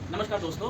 नमस्कार दोस्तों।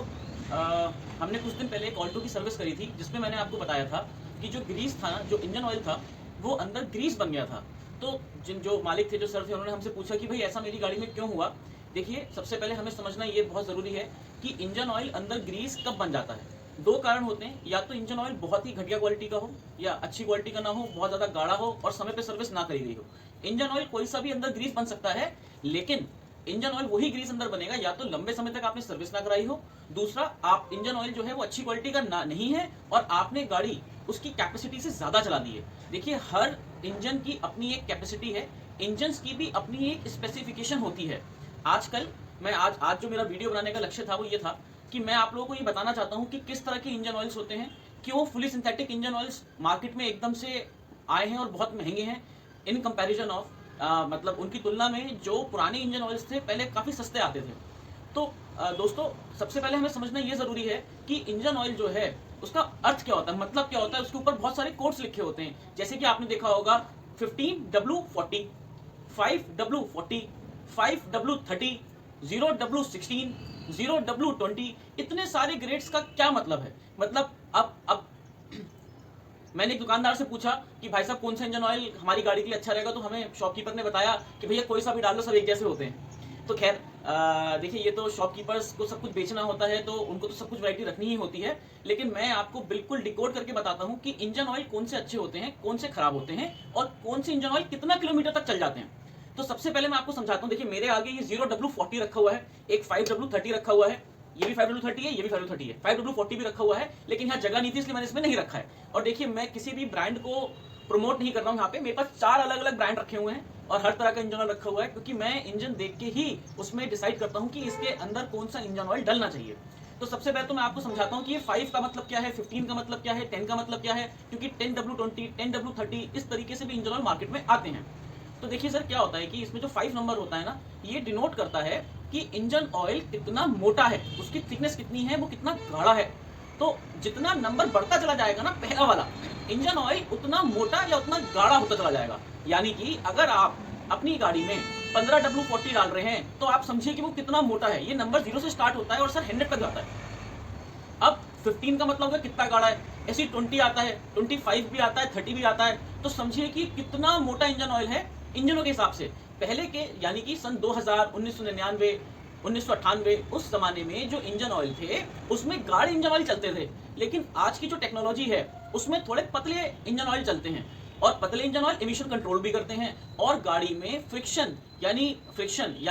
हमने कुछ दिन पहले एक ऑल्टो की सर्विस करी थी जिसमें मैंने आपको बताया था कि जो ग्रीस था ना, जो इंजन ऑयल था, वो अंदर ग्रीस बन गया था। तो जिन जो मालिक थे, जो सर थे, उन्होंने हमसे पूछा कि भाई ऐसा मेरी गाड़ी में क्यों हुआ। देखिए, सबसे पहले हमें समझना ये बहुत ज़रूरी है कि इंजन ऑयल अंदर ग्रीस कब बन जाता है। दो कारण होते हैं, या तो इंजन ऑयल बहुत ही घटिया क्वालिटी का हो या अच्छी क्वालिटी का ना हो, बहुत ज़्यादा गाढ़ा हो और समय पे सर्विस ना करी गई हो। इंजन ऑयल कोई सा भी अंदर ग्रीस बन सकता है, लेकिन इंजन ऑयल वही ग्रीस अंदर बनेगा या तो लंबे समय तक आपने सर्विस ना कराई हो, दूसरा आप इंजन ऑयल जो है वो अच्छी क्वालिटी का ना नहीं है और आपने गाड़ी उसकी कैपेसिटी से ज्यादा चला दी है। देखिए, हर इंजन की अपनी एक कैपेसिटी है, इंजन की भी अपनी एक स्पेसिफिकेशन होती है। आजकल मैं आज जो मेरा वीडियो बनाने का लक्ष्य था वो ये था कि मैं आप लोगों को ये बताना चाहता हूँ कि किस तरह के इंजन ऑयल्स होते हैं, क्यों fully synthetic engine oils market में एकदम से आए हैं और बहुत महंगे हैं इन कंपैरिजन ऑफ, मतलब उनकी तुलना में जो पुराने इंजन ऑयल्स थे पहले काफ़ी सस्ते आते थे। तो दोस्तों, सबसे पहले हमें समझना ये ज़रूरी है कि इंजन ऑयल जो है उसका अर्थ क्या होता है, मतलब क्या होता है। उसके ऊपर बहुत सारे कोड्स लिखे होते हैं, जैसे कि आपने देखा होगा 15W40, 5W40, 5W30, 0W16, 0W20। इतने सारे ग्रेड्स का क्या मतलब है। मतलब अब मैंने एक दुकानदार से पूछा कि भाई साहब कौन सा इंजन ऑयल हमारी गाड़ी के लिए अच्छा रहेगा, तो हमें शॉपकीपर ने बताया कि भैया कोई सा भी डाल लो, सब एक जैसे होते हैं। तो खैर, देखिए, ये तो शॉपकीपर्स को सब कुछ बेचना होता है तो उनको तो सब कुछ वैरायटी रखनी ही होती है, लेकिन मैं आपको बिल्कुल डिकोड करके बताता हूँ कि इंजन ऑयल कौन से अच्छे होते हैं, कौन से खराब होते हैं और कौन से इंजन ऑयल कितना किलोमीटर तक चल जाते हैं। तो सबसे पहले मैं आपको समझाता हूँ। देखिए, मेरे आगे ये 0W40 रखा हुआ है, एक 5W30 रखा हुआ है, ये भी 5W30 है, ये भी 5W30 है, 5W40 भी रखा हुआ है, लेकिन यहाँ जगह नहीं थी इसलिए मैंने इसमें नहीं रखा है। और देखिए, मैं किसी भी ब्रांड को प्रमोट नहीं कर रहा हूँ। यहाँ पे मेरे पास 4 अलग अलग ब्रांड रखे हुए हैं और हर तरह का इंजन ऑयल रखा हुआ है, क्योंकि मैं इंजन देख के ही उसमें डिसाइड करता हूँ कि इसके अंदर कौन सा इंजन ऑयल डलना चाहिए। तो सबसे पहले तो मैं आपको समझाता हूँ कि ये 5 का मतलब क्या है, 15 का मतलब क्या है, 10 का मतलब क्या है, क्योंकि 10W20, 10W30 इस तरीके से भी इंजन ऑयल मार्केट में आते हैं। तो देखिए सर, क्या होता है कि इसमें जो 5 नंबर होता है ना, ये डिनोट करता है कि इंजन ऑयल कितना मोटा है, उसकी थिकनेस कितनी है, वो कितना गाढ़ा है। तो जितना नंबर बढ़ता चला जाएगा ना, पहला वाला इंजन ऑयल उतना मोटा या उतना गाढ़ा होता चला जाएगा। यानी कि अगर आप अपनी गाड़ी में 15W40 डाल रहे हैं तो आप समझिए कि वो कितना मोटा है। ये नंबर 0 से स्टार्ट होता है और सर 100 तक जाता है। अब 15 का मतलब होगा कितना गाढ़ा है, ऐसे 20 आता है, 25 भी आता है, 30 भी आता है। तो समझिए कि कितना मोटा इंजन ऑयल है इंजनों के हिसाब से। पहले के यानी कि सन 2000, 1999, 1998 उस जमाने में जो इंजन ऑयल थे उसमें गाढ़े इंजन ऑयल चलते थे, लेकिन आज की जो टेक्नोलॉजी है उसमें थोड़े पतले इंजन ऑयल चलते हैं। और पतले इंजन ऑयल एमिशन कंट्रोल भी करते हैं और गाड़ी में फ्रिक्शन यानी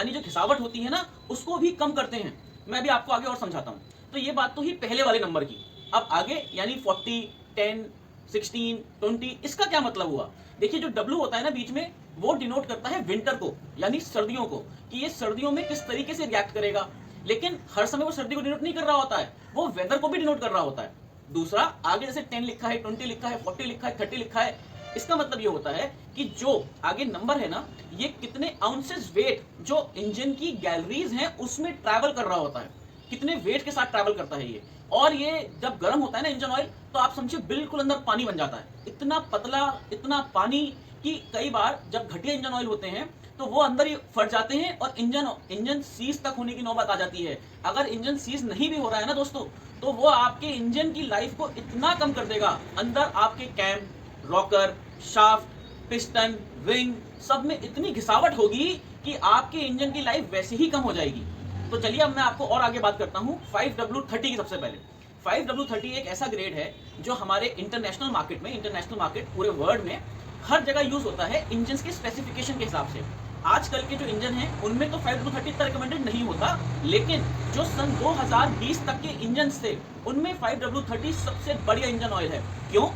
जो घिसावट होती है ना, उसको भी कम करते हैं। मैं भी आपको आगे और समझाता हूँ। तो ये बात तो ही पहले वाले नंबर की। अब आगे यानी 40, 10, 16, 20, इसका क्या मतलब हुआ। देखिए, जो W होता है ना बीच में, वो डिनोट करता है विंटर को, यानी सर्दियों को, कि ये सर्दियों में किस तरीके से रिएक्ट करेगा। लेकिन हर समय वो सर्दी को डिनोट नहीं कर रहा होता है, वो वेदर को भी डिनोट कर रहा होता है। दूसरा, आगे जैसे 10 लिखा है, 20 लिखा है, 40 लिखा है, 30 लिखा है, इसका मतलब ये होता है कि जो आगे नंबर है ना, ये कितने आउंसेस वेट जो इंजन की गैलरीज हैं उसमें ट्रैवल कर रहा होता है, कितने वेट के साथ ट्रैवल करता है ये। और ये जब गर्म होता है ना इंजन ऑयल, तो आप समझिए बिल्कुल अंदर पानी बन जाता है, इतना पतला, इतना पानी कि कई बार जब घटिया इंजन ऑयल होते हैं तो वो अंदर ही फट जाते हैं और इंजन सीज तक होने की नौबत आ जाती है। अगर इंजन सीज नहीं भी हो रहा है ना दोस्तों, तो वो आपके इंजन की लाइफ को इतना कम कर देगा, अंदर आपके cam, rocker, shaft, piston, ring, सब में इतनी घिसावट होगी कि आपके इंजन की लाइफ वैसे ही कम हो जाएगी। तो चलिए, अब मैं आपको और आगे बात करता हूँ 5W30 की। सबसे पहले 5W30 एक ऐसा ग्रेड है जो हमारे इंटरनेशनल मार्केट पूरे वर्ल्ड में हर जगह यूज होता है इंजन के स्पेसिफिकेशन के हिसाब से। आजकल के जो इंजन हैं उनमें तो 5W30 इतना रिकमेंडेड नहीं होता, लेकिन जो सन 2020 तक के इंजन थे उनमें 5W30 सबसे बढ़िया इंजन ऑयल है। क्यों?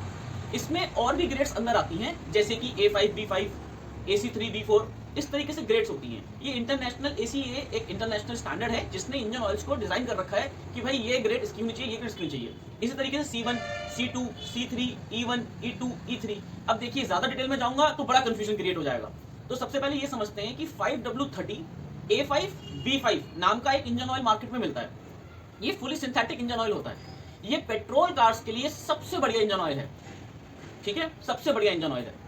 इसमें और भी ग्रेड्स अंदर आती हैं, जैसे कि A5, B5, AC3, B4, इस तरीके से ग्रेड्स होती हैं। ये इंटरनेशनल ACA एक इंटरनेशनल स्टैंडर्ड है जिसने इंजन ऑयल्स को डिजाइन कर रखा है कि भाई ये ग्रेड इसकी होनी चाहिए, ये ग्रेड इसकी होनी चाहिए। इसी तरीके से C1, C2, C3, E1, E2, E3। अब देखिए, ज्यादा डिटेल में जाऊंगा तो बड़ा कंफ्यूजन क्रिएट हो जाएगा। तो सबसे पहले ये समझते हैं कि 5W30 A5 B5 नाम का एक इंजन ऑयल मार्केट में मिलता है। ये फुली सिंथेटिक इंजन ऑयल होता है। ये पेट्रोल कार्स के लिए सबसे बढ़िया इंजन ऑयल है, ठीक है, सबसे बढ़िया इंजन ऑयल है।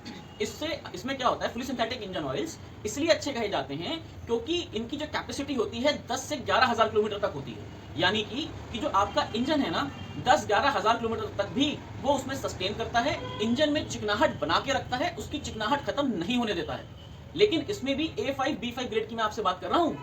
इसमें क्या होता है, फुली सिंथेटिक इंजन ऑयल्स इसलिए अच्छे कहे जाते हैं क्योंकि इनकी जो कैपेसिटी होती है 10 से 11 हज़ार किलोमीटर तक होती है। यानी कि जो आपका इंजन है ना 10-11 हज़ार किलोमीटर तक भी वो उसमें सस्टेन करता है, इंजन में चिकनाहट बना के रखता है, उसकी चिकनाहट खत्म नहीं होने देता है। लेकिन इसमें भी A5 B5 ग्रेड की मैं आपसे बात कर रहा हूँ,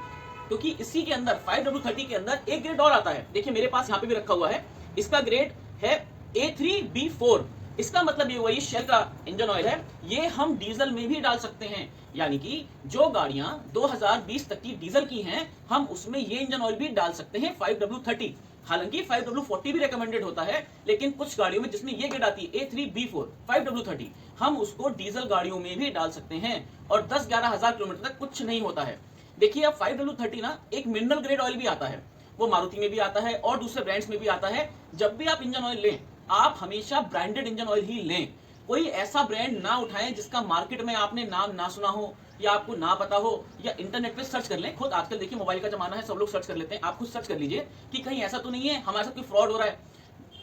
क्योंकि इसी के अंदर 5W30 के अंदर एक ग्रेड और आता है। देखिए मेरे पास यहाँ पे भी रखा हुआ है, इसका ग्रेड है A3B4। इसका मतलब ये हुआ ये शेल का इंजन ऑयल है, ये हम डीजल में भी डाल सकते हैं। यानी कि जो गाड़ियां 2020 तक की डीजल की हैं, हम उसमें ये इंजन ऑयल भी डाल सकते हैं 5W30। हालांकि 5W40 भी रेकमेंडेड होता है, लेकिन कुछ गाड़ियों में जिसमें ये ग्रेड आती है A3B4 5W30, हम उसको डीजल गाड़ियों में भी डाल सकते हैं और 10-11 हज़ार किलोमीटर तक कुछ नहीं होता है। देखिए अब 5W30 ना एक मिनरल ग्रेड ऑयल भी आता है, वो मारुति में भी आता है और दूसरे ब्रांड्स में भी आता है। जब भी आप इंजन ऑयल लें, आप हमेशा ब्रांडेड इंजन ऑयल ही लें। कोई ऐसा ब्रांड ना उठाएं जिसका मार्केट में आपने नाम ना सुना हो या आपको ना पता हो, या इंटरनेट पे सर्च कर लें। खुद आजकल देखिए मोबाइल का जमाना है, सब लोग सर्च कर लेते हैं, आप खुद सर्च कर लीजिए कि कहीं ऐसा तो नहीं है हमारे साथ कोई फ्रॉड हो रहा है,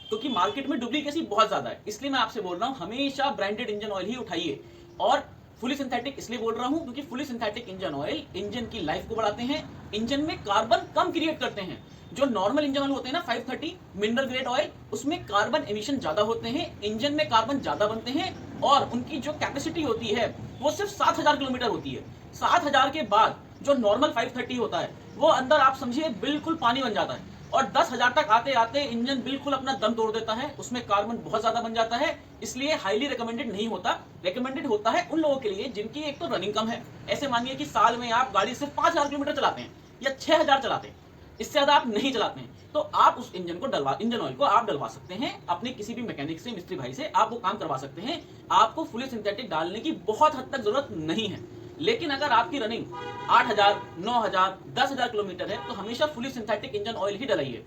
क्योंकि मार्केट में डुप्लीकेसी बहुत ज्यादा है। इसलिए मैं आपसे बोल रहा हूं हमेशा ब्रांडेड इंजन ऑयल ही उठाइए। और फुली सिंथेटिक इसलिए बोल रहा हूं क्योंकि fully synthetic engine oil engine की लाइफ को बढ़ाते हैं, इंजन में कार्बन कम क्रिएट करते हैं। जो नॉर्मल इंजन ऑयल होते हैं ना 530 मिनरल ग्रेड ऑयल, उसमें कार्बन एमिशन ज्यादा होते हैं, इंजन में कार्बन ज्यादा बनते हैं और उनकी जो कैपेसिटी होती है वो सिर्फ 7000 किलोमीटर होती है। 7000 के बाद जो नॉर्मल 530 होता है वो अंदर आप समझिए बिल्कुल पानी बन जाता है और 10,000 तक आते आते इंजन बिल्कुल अपना दम तोड़ देता है, उसमें कार्बन बहुत ज्यादा बन जाता है। इसलिए हाईली रिकमेंडेड नहीं होता। रिकमेंडेड होता है उन लोगों के लिए जिनकी एक तो रनिंग कम है। ऐसे मानिए कि साल में आप गाड़ी सिर्फ 5,000 किलोमीटर चलाते हैं या 6,000 चलाते हैं, इससे ज्यादा आप नहीं चलाते हैं, तो आप उस इंजन ऑयल को आप डलवा सकते हैं अपने किसी भी मैकेनिक से, मिस्त्री भाई से आप वो काम करवा सकते हैं। आपको फुली सिंथेटिक डालने की बहुत हद तक जरूरत नहीं है। लेकिन अगर आपकी रनिंग 8,000, 9,000, 10,000 किलोमीटर है तो हमेशा फुली सिंथेटिक इंजन ऑयल ही डलाइए।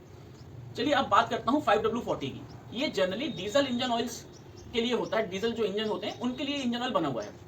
चलिए अब बात करता हूं 5W40 की। ये जनरली डीजल इंजन ऑयल्स के लिए होता है, डीजल जो इंजन होते हैं उनके लिए इंजन ऑयल बना हुआ है।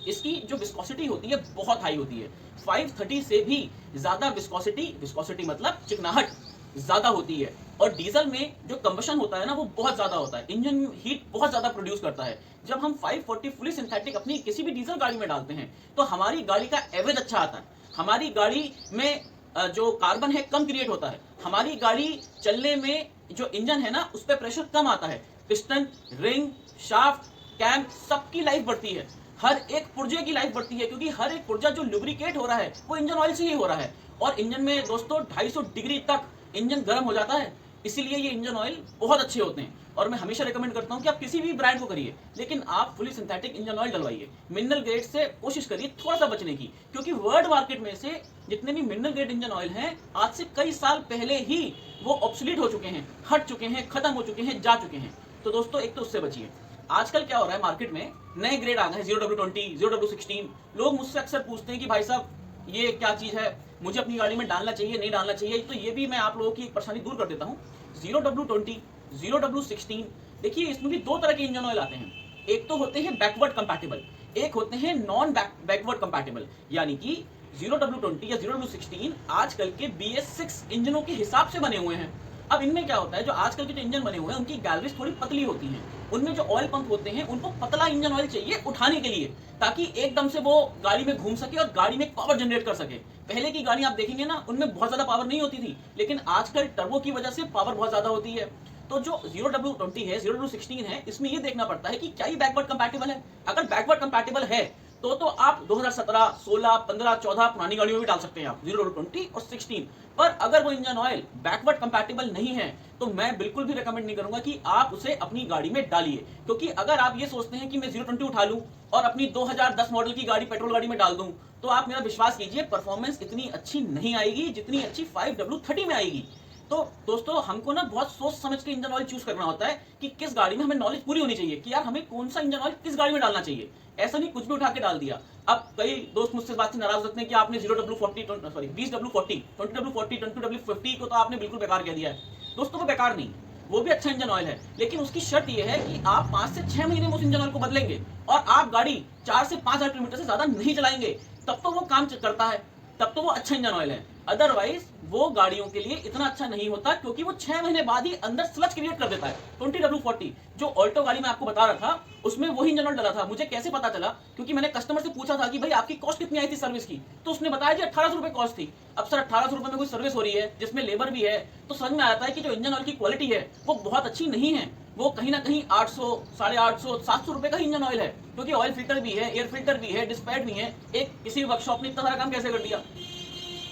इसकी जो विस्कोसिटी होती है बहुत हाई होती है, 530 से भी ज्यादा विस्कोसिटी मतलब चिकनाहट ज्यादा होती है। और डीजल में जो कंबशन होता है ना वो बहुत ज्यादा होता है, इंजन हीट बहुत ज्यादा प्रोड्यूस करता है। जब हम 540 फुली सिंथेटिक अपनी किसी भी डीजल गाड़ी में डालते हैं तो हमारी गाड़ी का एवरेज अच्छा आता है, हमारी गाड़ी में जो कार्बन है कम क्रिएट होता है, हमारी गाड़ी चलने में जो इंजन है ना उस पर प्रेशर कम आता है, पिस्टन, रिंग, शाफ्ट, कैम सबकी लाइफ बढ़ती है, हर एक पुर्जे की लाइफ बढ़ती है, क्योंकि हर एक पुर्जा जो लुब्रिकेट हो रहा है वो इंजन ऑयल से ही हो रहा है। और इंजन में दोस्तों 250 डिग्री तक इंजन गर्म हो जाता है, इसीलिए ये इंजन ऑयल बहुत अच्छे होते हैं। और मैं हमेशा रिकमेंड करता हूं कि आप किसी भी ब्रांड को करिए, लेकिन आप फुली सिंथेटिक इंजन ऑयल डलवाइए। मिनरल ग्रेड से कोशिश करिए थोड़ा सा बचने की, क्योंकि वर्ल्ड मार्केट में से जितने भी मिनरल ग्रेड इंजन ऑयल हैं आज से कई साल पहले ही वो ऑब्सोलीट हो चुके हैं, हट चुके हैं, खत्म हो चुके हैं, जा चुके हैं। तो दोस्तों एक तो उससे बचिए। आजकल क्या हो रहा है मार्केट में नए ग्रेड आ गए हैं 0W20, 0W16। लोग मुझसे अक्सर पूछते हैं कि भाई साहब ये क्या चीज है, मुझे अपनी गाड़ी में डालना चाहिए नहीं डालना चाहिए। तो ये भी मैं आप लोगों की परेशानी दूर कर देता हूँ। 0W20, 0W16, देखिए इसमें भी दो तरह के इंजन ऑयल आते हैं। एक तो होते हैं बैकवर्ड कंपैटिबल, एक होते हैं नॉन बैकवर्ड कंपैटिबल। यानी कि 0W20 या 0W16 आजकल के BS6 इंजनों के हिसाब से बने हुए हैं। अब इनमें क्या होता है, जो आजकल के जो इंजन बने हुए हैं उनकी गैलरीज थोड़ी पतली होती हैं, उनमें जो ऑयल पंप होते हैं उनको पतला इंजन ऑयल चाहिए उठाने के लिए, ताकि एकदम से वो गाड़ी में घूम सके और गाड़ी में पावर जनरेट कर सके। पहले की गाड़ी आप देखेंगे ना उनमें बहुत ज्यादा पावर नहीं होती थी, लेकिन आजकल टर्बो की वजह से पावर बहुत ज्यादा होती है। तो जो 0W20 है, 0W16 है, इसमें ये देखना पड़ता है कि क्या ये बैकवर्ड कंपैटिबल है। अगर बैकवर्ड कंपैटिबल है तो आप 2017, 16, 15, 14 पुरानी गाड़ियों में भी डाल सकते हैं आप 0W20 और 16। पर अगर वो इंजन ऑयल बैकवर्ड कंपैटिबल नहीं है तो मैं बिल्कुल भी रेकमेंड नहीं करूंगा कि आप उसे अपनी गाड़ी में डालिए। क्योंकि अगर आप ये सोचते हैं कि मैं 020 उठा लूं और अपनी 2010 मॉडल की गाड़ी पेट्रोल गाड़ी में डाल दूं, तो आप मेरा विश्वास कीजिए परफॉर्मेंस इतनी अच्छी नहीं आएगी जितनी अच्छी 5W30 में आएगी। तो दोस्तों हमको ना बहुत सोच समझ के इंजन ऑयल चूज करना होता है कि किस गाड़ी में हमें नॉलेज पूरी होनी चाहिए कि यार हमें कौन सा इंजन ऑयल किस गाड़ी में डालना चाहिए। ऐसा नहीं कुछ भी उठा के डाल दिया। अब कई दोस्त मुझसे बात से नाराज होते हैं कि आपने 0W40 sorry 20W40, 20W40, 20W50 को तो आपने बिल्कुल बेकार कह दिया है। दोस्तों वो बेकार नहीं, वो भी अच्छा इंजन ऑयल है, लेकिन उसकी शर्त यह है कि आप 5 से 6 महीने में उस इंजन ऑयल को बदलेंगे और आप गाड़ी 4 से 5,000 किलोमीटर से ज्यादा नहीं चलाएंगे, तब तो वो काम करता है, तब तो वो अच्छा इंजन ऑयल है। अदरवाइज वो गाड़ियों के लिए इतना अच्छा नहीं होता, क्योंकि वो 6 महीने बाद ही अंदर स्लच क्रिएट कर देता है। 20W40 जो ऑल्टो गाड़ी में आपको बता रहा था, उसमें वही इंजन ऑयल डला था। मुझे कैसे पता चला? क्योंकि मैंने कस्टमर से पूछा था कि भाई आपकी कॉस्ट कितनी आई थी सर्विस की, तो उसने बताया जी 1800 रुपए कॉस्ट थी। अब सर 1800 रुपए में कोई सर्विस हो रही है जिसमें लेबर भी है, तो समझ में आता है कि जो इंजन ऑयल की क्वालिटी है वो बहुत अच्छी नहीं है। वो कहीं ना कहीं 800, 850, 700 रुपए का इंजन ऑयल है, क्योंकि ऑयल फिल्टर भी है, एयर फिल्टर भी है, डिस्पैड भी है। एक किसी वर्कशॉप ने इतना सारा काम कैसे कर दिया?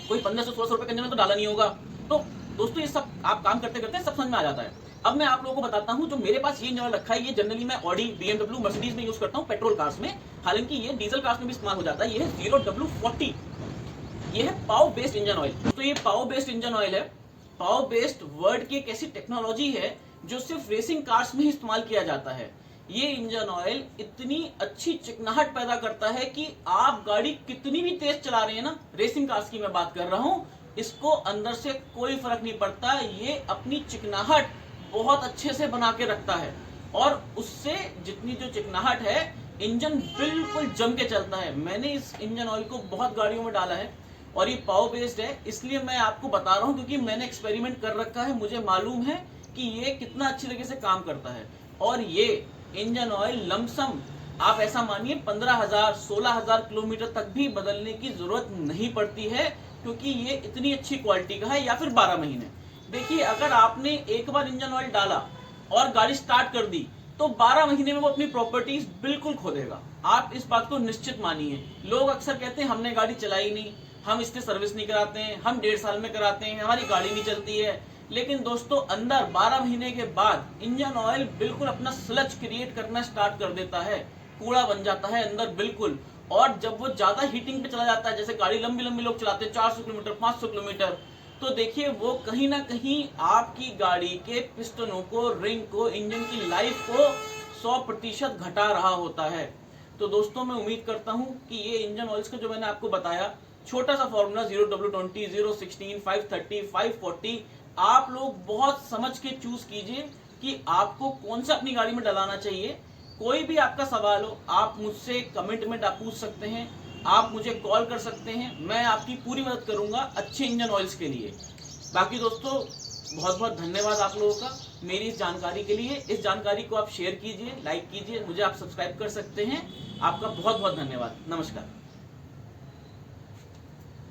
कोई 1500-1600 रुपए का इंजन तो डाला नहीं होगा। तो दोस्तों ये सब आप काम करते करते सब समझ में आ जाता है। अब मैं आप लोगों को बताता हूं, जो मेरे पास ये इंजन ऑयल रखा है, ये जनरली मैं ऑडी, बीएमडब्ल्यू, मर्सिडीज में यूज करता हूं, पेट्रोल कार्स में। हालांकि ये डीजल कार्स में भी इस्तेमाल हो जाता है। ये है 0W40, ये है पावर बेस्ड इंजन ऑयल। तो ये पावर बेस्ड इंजन ऑयल है। पावर बेस्ड वर्ड की एक ऐसी टेक्नोलॉजी है जो सिर्फ रेसिंग कार्स में ही इस्तेमाल किया जाता है। ये इंजन ऑयल इतनी अच्छी चिकनाहट पैदा करता है कि आप गाड़ी कितनी भी तेज चला रहे हैं ना, रेसिंग कार्स की मैं बात कर रहा हूं, इसको अंदर से कोई फर्क नहीं पड़ता। ये अपनी चिकनाहट बहुत अच्छे से बना के रखता है, और उससे जितनी जो चिकनाहट है, इंजन बिल्कुल जम के चलता है। मैंने इस इंजन ऑयल को बहुत गाड़ियों में डाला है, और ये पावर बेस्ड है, इसलिए मैं आपको बता रहा हूं, क्योंकि मैंने एक्सपेरिमेंट कर रखा है। मुझे मालूम है कि ये कितना अच्छी तरीके से काम करता है। और ये इंजन ऑयल लमसम आप ऐसा मानिए 15,000, 16,000 किलोमीटर तक भी बदलने की जरूरत नहीं पड़ती है, क्योंकि ये इतनी अच्छी क्वालिटी का है। या फिर 12 महीने। देखिए, अगर आपने एक बार इंजन ऑयल डाला और गाड़ी स्टार्ट कर दी, तो 12 महीने में वो अपनी प्रॉपर्टीज बिल्कुल खो देगा। आप इस बात को निश्चित मानिए। लोग अक्सर कहते हैं हमने गाड़ी चलाई नहीं, हम इससे सर्विस नहीं कराते हैं, हम 1.5 साल में कराते हैं, हमारी गाड़ी नहीं चलती है। लेकिन दोस्तों, अंदर 12 महीने के बाद इंजन ऑयल बिल्कुल अपना स्लच क्रिएट करना स्टार्ट कर देता है, कूड़ा बन जाता है अंदर बिल्कुल। और जब वो ज्यादा हीटिंग पे चला जाता है, जैसे गाड़ी लंबी लंबी लोग चलाते हैं 400 किलोमीटर, 500 किलोमीटर, तो देखिए वो कहीं ना कहीं आपकी गाड़ी के पिस्टनों को, रिंग को, इंजन की लाइफ को 100% घटा रहा होता है। तो दोस्तों, मैं उम्मीद करता हूं कि ये इंजन ऑयल्स का जो मैंने आपको बताया छोटा सा फॉर्मूला 0W20, 016, 530, 540, आप लोग बहुत समझ के चूज कीजिए कि आपको कौन सा अपनी गाड़ी में डलाना चाहिए। कोई भी आपका सवाल हो, आप मुझसे कमेंट में आप पूछ सकते हैं, आप मुझे कॉल कर सकते हैं, मैं आपकी पूरी मदद करूंगा अच्छे इंजन ऑयल्स के लिए। बाकी दोस्तों, बहुत बहुत धन्यवाद आप लोगों का मेरी इस जानकारी के लिए। इस जानकारी को आप शेयर कीजिए, लाइक कीजिए, मुझे आप सब्सक्राइब कर सकते हैं। आपका बहुत बहुत धन्यवाद। नमस्कार।